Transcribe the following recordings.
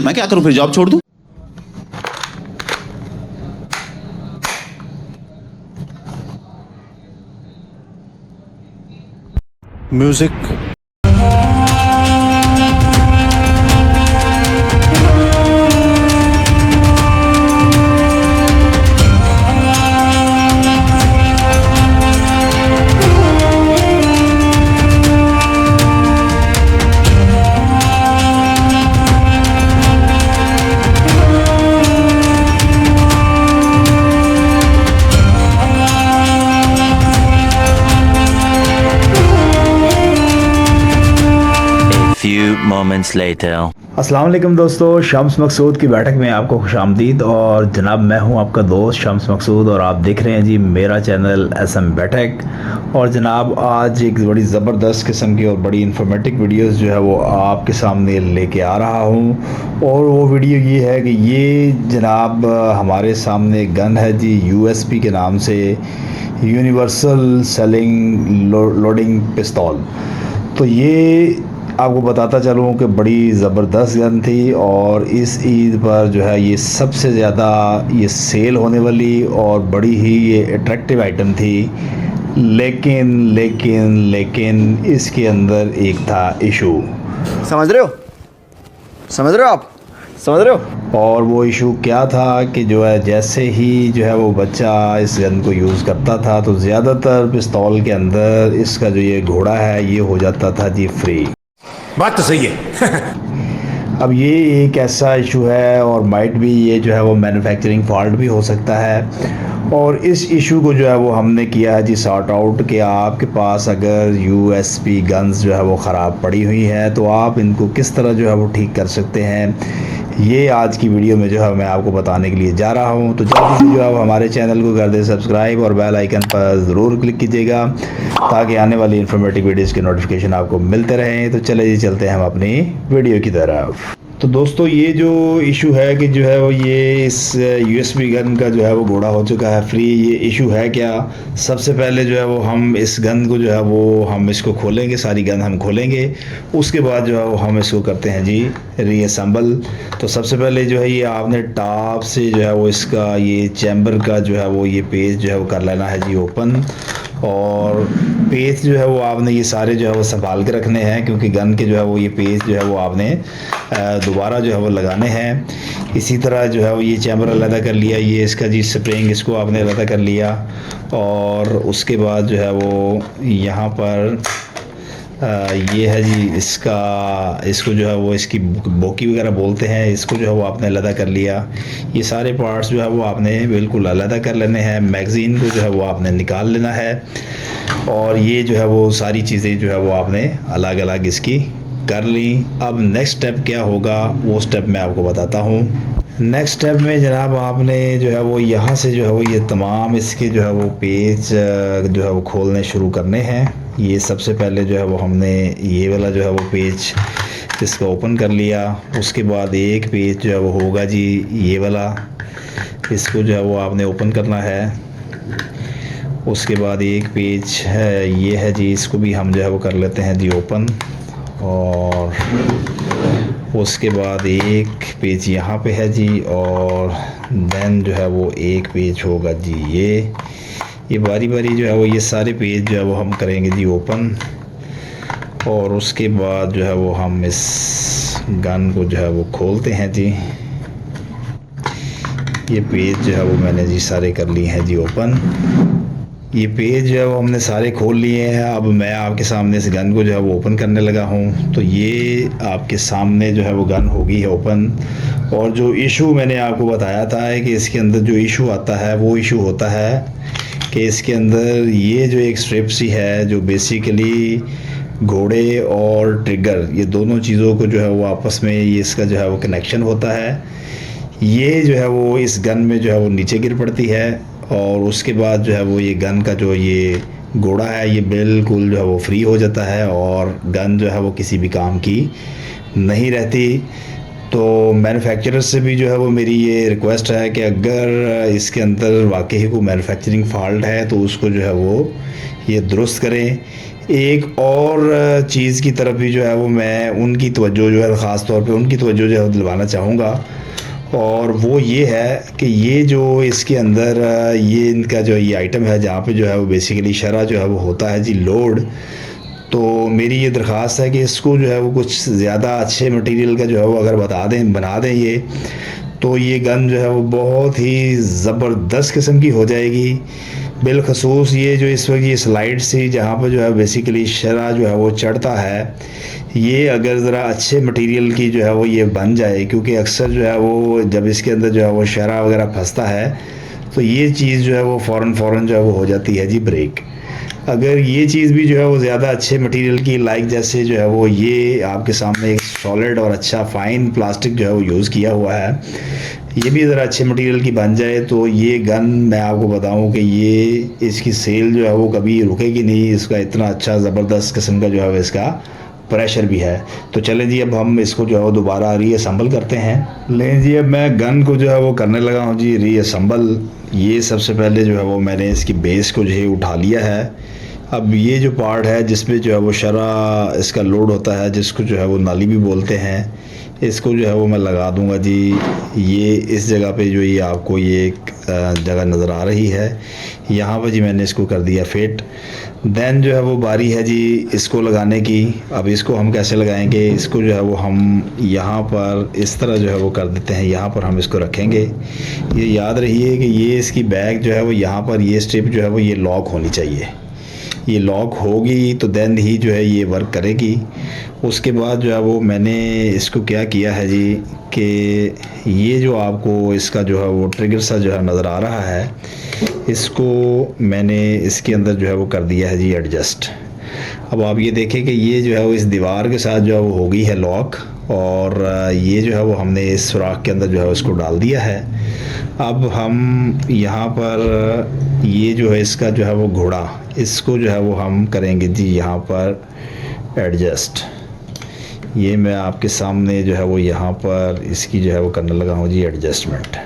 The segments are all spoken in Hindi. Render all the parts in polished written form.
मैं क्या करूं, फिर जॉब छोड़ दूं? म्यूजिक। Few moments later. अस्सलाम वालेकुम दोस्तों, शम्स मकसूद की बैठक में आपको खुशामदीद। और जनाब मैं हूं आपका दोस्त शम्स मकसूद और आप देख रहे हैं जी मेरा चैनल एसएम बैठक। और जनाब आज एक बड़ी ज़बरदस्त किस्म की और बड़ी इन्फॉर्मेटिव वीडियोस जो है वो आपके सामने लेके आ रहा हूं। और वो वीडियो ये है कि ये जनाब हमारे सामने एक गन है जी, यूएसपी के नाम से, यूनिवर्सल सेलिंग लोडिंग पिस्तौल। तो ये आपको बताता चलूँ कि बड़ी ज़बरदस्त गन थी और इस ईद पर जो है ये सबसे ज़्यादा ये सेल होने वाली और बड़ी ही ये अट्रैक्टिव आइटम थी। लेकिन लेकिन लेकिन इसके अंदर एक था इशू। समझ रहे हो? समझ रहे हो आप? समझ रहे हो? और वो इशू क्या था कि जो है जैसे ही जो है वो बच्चा इस गन को यूज़ करता था तो ज़्यादातर पिस्तौल के अंदर इसका जो ये घोड़ा है ये हो जाता था जी फ्री। बात तो सही है। अब ये एक ऐसा इशू है और माइट भी ये जो है वो मैन्युफैक्चरिंग फॉल्ट भी हो सकता है। और इस इशू को जो है वो हमने किया है जी सॉर्ट आउट कि आपके पास अगर यूएसपी गन्स जो है वो ख़राब पड़ी हुई है तो आप इनको किस तरह जो है वो ठीक कर सकते हैं। ये आज की वीडियो में जो है मैं आपको बताने के लिए जा रहा हूँ। तो जल्दी से जो है हमारे चैनल को कर दे सब्सक्राइब और बेल आइकन पर ज़रूर क्लिक कीजिएगा ताकि आने वाली इन्फॉर्मेटिव वीडियोज़ के नोटिफिकेशन आपको मिलते रहें। तो चले जी चलते हैं हम अपनी वीडियो की तरफ। तो दोस्तों ये जो इशू है कि जो है वो ये इस यूएसबी गन का जो है वो घोड़ा हो चुका है फ्री। ये इशू है क्या? सबसे पहले जो है वो हम इस गन को जो है वो हम इसको खोलेंगे, सारी गन हम खोलेंगे, उसके बाद जो है वो हम इसको करते हैं जी रीअसेंबल। तो सबसे पहले जो है ये आपने टॉप से जो है वो इसका ये चैम्बर का जो है वो ये पेज जो है वो कर लेना है जी ओपन। और पेज जो है वो आपने ये सारे जो है वो संभाल के रखने हैं क्योंकि गन के जो है वो ये पेज जो है वो आपने दोबारा जो है वो लगाने हैं। इसी तरह जो है वो ये चैम्बर अलग कर लिया, ये इसका जी स्प्रिंग इसको आपने अलग कर लिया। और उसके बाद जो है वो यहाँ पर ये है जी इसको जो है वो इसकी बोकी वगैरह बोलते हैं, इसको जो है वो आपने अलग कर लिया। ये सारे पार्ट्स जो है वो आपने बिल्कुल अलग कर लेने हैं। मैगज़ीन को जो है वो आपने निकाल लेना है और ये जो है वो सारी चीज़ें जो है वो आपने अलग अलग इसकी कर ली। अब नेक्स्ट स्टेप क्या होगा वो स्टेप मैं आपको बताता हूँ। नेक्स्ट स्टेप में जनाब आपने जो है वो यहाँ से जो है वो ये तमाम इसके जो है वो पेज जो है वो खोलने शुरू करने हैं। ये सबसे पहले जो है वो हमने ये वाला जो है वो पेज इसका ओपन कर लिया। उसके बाद एक पेज जो है वो होगा जी ये वाला, इसको जो है वो आपने ओपन करना है। उसके बाद एक पेज है ये है जी, इसको भी हम जो है वो कर लेते हैं जी ओपन। और उसके बाद एक पेज यहाँ पे है जी और देन जो है वो एक पेज होगा जी ये बारी बारी जो है वो ये सारे पेज जो है वो हम करेंगे जी ओपन। और उसके बाद जो है वो हम इस गन को जो है वो खोलते हैं जी। ये पेज जो है वो मैंने जी सारे कर लिए हैं जी ओपन। ये पेज जो है वो हमने सारे खोल लिए हैं। अब मैं आपके सामने इस गन को जो है वो ओपन करने लगा हूँ। तो ये आपके सामने जो है वो गन होगी ओपन। और जो इशू मैंने आपको बताया था है कि इसके अंदर जो इशू आता है वो इशू होता है कि इसके अंदर ये जो एक स्ट्रिप सी है जो बेसिकली घोड़े और ट्रिगर ये दोनों चीज़ों को जो है वो आपस में ये इसका जो है वो कनेक्शन होता है। ये जो है वो इस गन में जो है वो नीचे गिर पड़ती है और उसके बाद जो है वो ये गन का जो ये घोड़ा है ये बिल्कुल जो है वो फ्री हो जाता है और गन जो है वो किसी भी काम की नहीं रहती। तो मैन्युफैक्चरर से भी जो है वो मेरी ये रिक्वेस्ट है कि अगर इसके अंदर वाकई ही कोई मैन्युफैक्चरिंग फॉल्ट है तो उसको जो है वो ये दुरुस्त करें। एक और चीज़ की तरफ भी जो है वो मैं उनकी तवज्जो जो है ख़ास तौर पे उनकी तवज्जो जो है दिलवाना चाहूँगा, और वो ये है कि ये जो इसके अंदर ये इनका जो ये आइटम है जहाँ पे जो है वो बेसिकली शरा जो है वो होता है जी लोड। तो मेरी ये दरख्वास्त है कि इसको जो है वो कुछ ज़्यादा अच्छे मटेरियल का जो है वो अगर बना दें ये, तो ये गन जो है वो बहुत ही ज़बरदस्त किस्म की हो जाएगी। बिलखसूस ये जो इस वक्त ये स्लाइड सी जहाँ पर जो है बेसिकली शरा जो है वो चढ़ता है, ये अगर ज़रा अच्छे मटेरियल की जो है वो ये बन जाए, क्योंकि अक्सर जो है वो जब इसके अंदर जो है वो शरा वगैरह फंसता है तो ये चीज़ जो है वो फ़ौरन जो है वो हो जाती है जी ब्रेक। अगर ये चीज़ भी जो है वो ज़्यादा अच्छे मटेरियल की लाइक जैसे जो है वो ये आपके सामने एक सॉलिड और अच्छा फ़ाइन प्लास्टिक जो है वो यूज़ किया हुआ है, ये भी ज़रा अच्छे मटेरियल की बन जाए तो ये गन मैं आपको बताऊं कि ये इसकी सेल जो है वो कभी रुकेगी नहीं। इसका इतना अच्छा ज़बरदस्त किस्म का जो है वो इसका प्रेशर भी है। तो चलें जी अब हम इसको जो है वो दोबारा रीअसेंबल करते हैं। लें जी अब मैं गन को जो है वो करने लगा हूँ जी रीअसेंबल। ये सबसे पहले जो है वो मैंने इसकी बेस को जो है उठा लिया है। अब ये जो पार्ट है जिसमें जो है वो शरा इसका लोड होता है, जिसको जो है वो नाली भी बोलते हैं, इसको जो है वो मैं लगा दूंगा जी। ये इस जगह पे जो ये आपको ये एक जगह नज़र आ रही है, यहाँ पर जी मैंने इसको कर दिया फिट। देन जो है वो बारी है जी इसको लगाने की। अब इसको हम कैसे लगाएंगे, इसको जो है वो हम यहाँ पर इस तरह जो है वो कर देते हैं, यहाँ पर हम इसको रखेंगे। ये याद रहिए कि ये इसकी बैग जो है वो यहाँ पर ये स्ट्रिप जो है वो ये लॉक होनी चाहिए। ये लॉक होगी तो देन ही जो है ये वर्क करेगी। उसके बाद जो है वो मैंने इसको क्या किया है जी कि ये जो आपको इसका जो है वो ट्रिगर सा जो है नज़र आ रहा है, इसको मैंने इसके अंदर जो है वो कर दिया है जी एडजस्ट। अब आप ये देखें कि ये जो है वो इस दीवार के साथ जो है वो हो गई है लॉक, और ये जो है वो हमने इस सुराख के अंदर जो है उसको डाल दिया है। अब हम यहाँ पर ये जो है इसका जो है वो घोड़ा, इसको जो है वो हम करेंगे जी यहाँ पर एडजस्ट। ये मैं आपके सामने जो है वो यहाँ पर इसकी जो है वो करने लगा हूँ जी एडजस्टमेंट।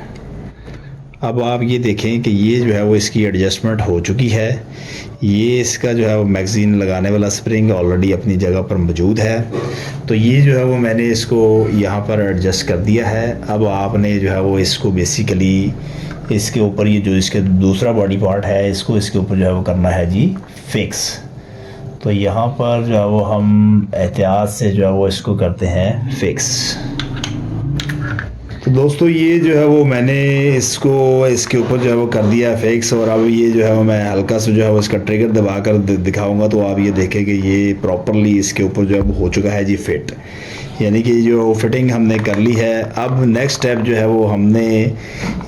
अब आप ये देखें कि ये जो है वो इसकी एडजस्टमेंट हो चुकी है। ये इसका जो है वो मैगज़ीन लगाने वाला स्प्रिंग ऑलरेडी अपनी जगह पर मौजूद है। तो ये जो है वो मैंने इसको यहाँ पर एडजस्ट कर दिया है। अब आपने जो है वो इसको बेसिकली इसके ऊपर ये जो इसके दूसरा बॉडी पार्ट है, इसको इसके ऊपर जो है वो करना है जी फिक्स। तो यहाँ पर जो है वो हम एहतियात से जो है वो इसको करते हैं फिक्स। तो दोस्तों ये जो है वो मैंने इसको इसके ऊपर जो है वो कर दिया फिक्स, और अब ये जो है वो मैं हल्का सा जो है वो इसका ट्रिगर दबा कर दिखाऊंगा तो आप ये देखें कि ये प्रॉपरली इसके ऊपर जो है वो हो चुका है जी फिट, यानी कि जो फिटिंग हमने कर ली है। अब नेक्स्ट स्टेप जो है वो हमने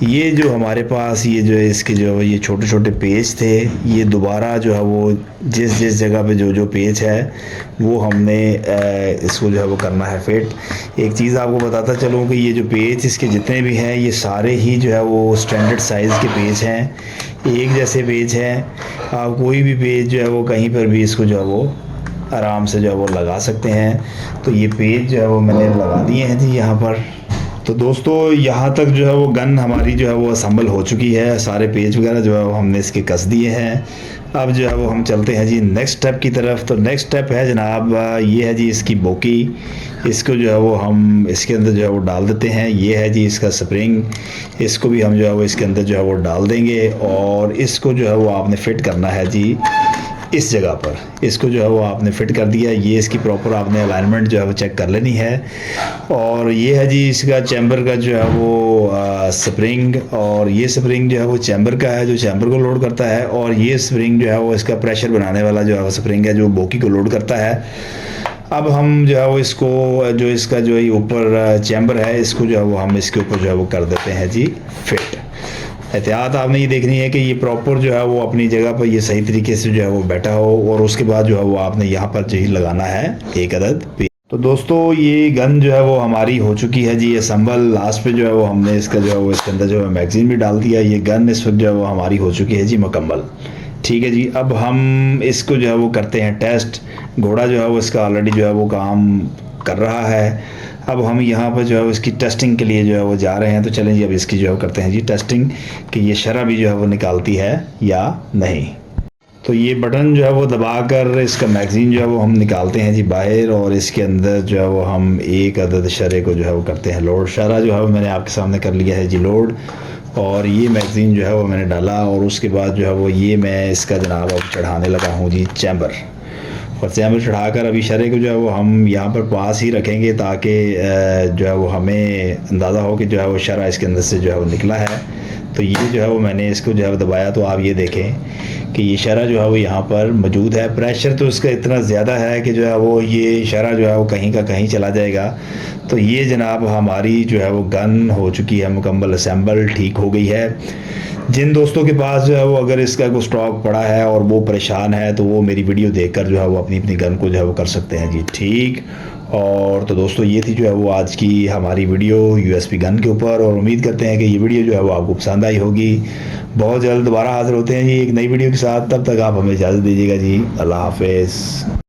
ये जो हमारे पास ये जो इसके जो ये छोटे छोटे पेच थे, ये दोबारा जो है वो जिस जिस जगह पे जो जो पेच है वो हमने इसको जो है वो करना है फिट। एक चीज़ आपको बताता चलूँ कि ये जो पेच इसके जितने भी हैं ये सारे ही जो है वो स्टैंडर्ड साइज़ के पेच हैं, एक जैसे पेच हैं। आप कोई भी पेज जो है वो कहीं पर भी इसको जो है वो आराम से जो है वो लगा सकते हैं। तो ये पेज जो है वो मैंने लगा दिए हैं जी यहाँ पर। तो दोस्तों यहाँ तक जो है वो गन हमारी जो है वो असम्बल हो चुकी है, सारे पेज वगैरह जो है वो हमने इसके कस दिए हैं। अब जो है वो हम चलते हैं जी नेक्स्ट स्टेप की तरफ। तो नेक्स्ट स्टेप है जनाब ये है जी इसकी बोकी, इसको जो है वो हम इसके अंदर जो है वो डाल देते हैं। ये है जी इसका स्प्रिंग, इसको भी हम जो है वो इसके अंदर जो है वो डाल देंगे, और इसको जो है वो आपने फिट करना है जी इस जगह पर। इसको जो है वो आपने फिट कर दिया। ये इसकी प्रॉपर आपने अलाइनमेंट जो है वो चेक कर लेनी है। और ये है जी इसका चैम्बर का जो है वो स्प्रिंग, और ये स्प्रिंग जो है वो चैम्बर का है जो चैम्बर को लोड करता है, और ये स्प्रिंग जो है वो इसका प्रेशर बनाने वाला जो है वो स्प्रिंग है जो बोकी को लोड करता है। अब हम जो है वो इसको जो इसका जो है ऊपर चैम्बर है इसको जो है वो हम इसके ऊपर जो है वो कर देते हैं जी फिट। एहतियात आपने ये देखनी है कि ये प्रॉपर जो है वो अपनी जगह पर ये सही तरीके से जो है वो बैठा हो, और उसके बाद जो है वो आपने यहाँ पर जो ही लगाना है एक अदद। तो दोस्तों ये गन जो है वो हमारी हो चुकी है जी असम्बल। लास्ट पे जो है वो हमने इसका जो है वो इसके अंदर जो है मैगज़ीन भी डाल दिया। ये गन इस वक्त जो है वो हमारी हो चुकी है जी मुकम्मल। ठीक है जी, अब हम इसको जो है वो करते हैं टेस्ट। घोड़ा जो है वो इसका ऑलरेडी जो है वो काम कर रहा है। अब हम यहाँ पर जो है इसकी टेस्टिंग के लिए जो है वो जा रहे हैं। तो चलें जी, अब इसकी जो है करते हैं जी टेस्टिंग कि ये शरह भी जो है वो निकालती है या नहीं। तो ये बटन जो है वो दबाकर इसका मैगज़ीन जो है वो हम निकालते हैं जी बाहर, और इसके अंदर जो है वो हम एक अदद शरे को जो है वो करते हैं लोड। शरा जो है वो मैंने आपके सामने कर लिया है जी लोड, और ये मैगज़ीन जो है वो मैंने डाला, और उसके बाद जो है वो ये मैं इसका जनाब अब चढ़ाने लगा हूँ जी चैम्बर। और चैम्बर चढ़ाकर अभी शरे को जो है वो हम यहाँ पर पास ही रखेंगे ताकि जो है वो हमें अंदाज़ा हो कि जो है वो शरा इसके अंदर से जो है वो निकला है। तो ये जो है वो मैंने इसको जो है दबाया, तो आप ये देखें कि ये शरा जो है वो यहाँ पर मौजूद है। प्रेशर तो इसका इतना ज़्यादा है कि जो है वो ये शरा जो है वो कहीं का कहीं चला जाएगा। तो ये जनाब हमारी जो है वो गन हो चुकी है मुकम्मल असेंबल, ठीक हो गई है। जिन दोस्तों के पास जो है वो अगर इसका कोई स्टॉक पड़ा है और वो परेशान है, तो वो मेरी वीडियो देखकर जो है वो अपनी अपनी गन को जो है वो कर सकते हैं जी, ठीक। और तो दोस्तों ये थी जो है वो आज की हमारी वीडियो यूएसपी गन के ऊपर, और उम्मीद करते हैं कि ये वीडियो जो है वो आपको पसंद आई होगी। बहुत जल्द दोबारा हाजिर होते हैं जी एक नई वीडियो के साथ, तब तक आप हमें इजाज़त दीजिएगा जी, अल्लाह हाफिज़।